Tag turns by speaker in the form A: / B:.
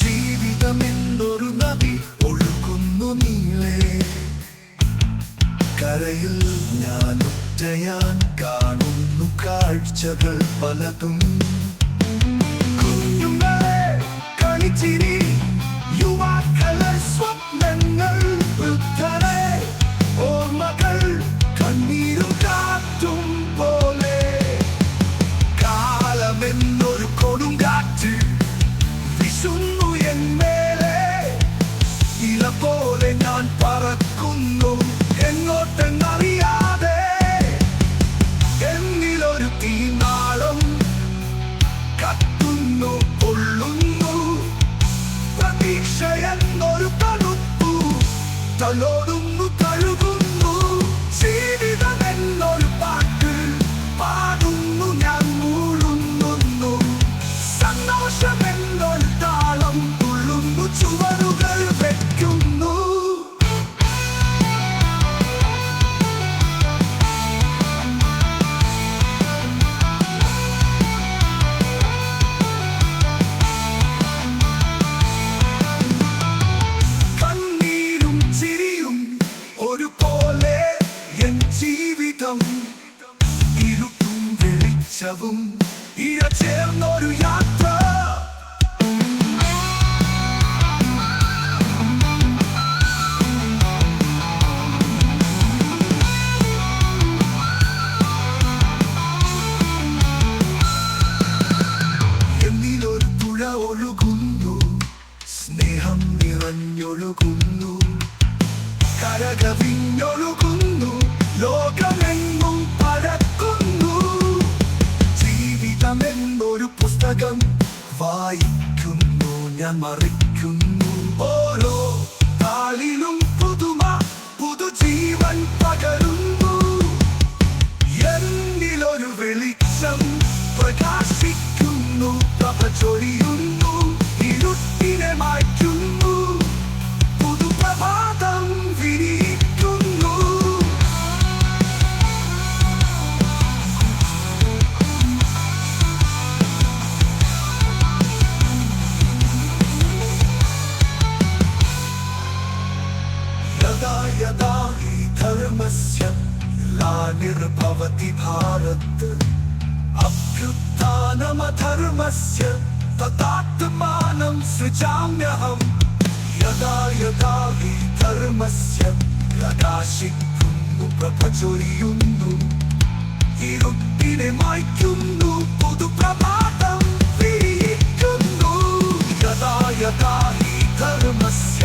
A: ജീവിതമെന്നൊരു നദി ഒഴുകുന്നു നീളെ. കരയിൽ ഞാൻ കാണുന്നു കാഴ്ചകൾ പലതും. കുഞ്ഞുങ്ങളെ കളിച്ചിരി, യുവാക്കളെ സ്വപ്നങ്ങൾ, വൃദ്ധരെ ഓർമ്മകൾ, കണ്ണീരും കാറ്റും പോലെ. കാലമെന്നൊരു കൊടുങ്കാറ്റ് വിശുന്നു എന്മേലെ. ഇല പോലെ ഞാൻ പറക്കുന്നു എങ്ങോട്ടെന്നറിയാതെ. എന്നിലൊരു തീനാളം കത്തുന്നു കൊള്ളുന്നു. പ്രതീക്ഷ എന്നൊരു തണുപ്പു തലോടുന്നു തഴുകുന്നു. ജീവിതം എന്നൊരു പാട്ട് പാടുന്നു ഞാൻ മൂളുന്നു. സന്തോഷം എന്നൊരു താളം തുള്ളുന്നു, ചുവടുകൾ വെക്കുന്നു. കണ്ണീരും ചിരിയും ഒരുപോലെ എൻ ജീവിതം. ഇരുട്ടും വെളിച്ചവും ഇഴചേർന്നൊരു യാത്ര. എന്നിലൊരു പുഴ ഒഴുകുന്നു, സ്നേഹം നിറഞ്ഞൊഴുകുന്നു. കരകവിഞ്ഞൊഴുകുന്നു, ലോകമെങ്ങും പരക്കുന്നു. ജീവിതമെന്നൊരു പുസ്തകം വായിക്കുന്നു ഞാൻ, മറിക്കുന്നു. ഓരോ താളിലും പുതുമ, പുതുജീവൻ പകരുന്നു. എന്നിലൊരു വെളിച്ചം പ്രകാശിക്കുന്നു, പ്രഭ ചൊരിയുന്നു, ഇരുട്ടിനെ മാറ്റുന്നു. പുതുപ്രഭാതം വിരിയിക്കുന്നു. यदा यदा हि धर्मस्य ग्लानिर्भवति भारत, अभ्युत्थानमधर्मस्य तदात्मानं सृजाम्यहम्. यदा यदा हि ധർമ്മസ്യ പ്രകാശിക്കുന്നു, പ്രഭ ചൊരിയുന്നു, ഇരുട്ടിനെ മായ്ക്കുന്നു, പുതുപ്രഭാതം വിരിയിക്കുന്നു. യഥാ യഥാ ഹി ധർമ്മസ്യ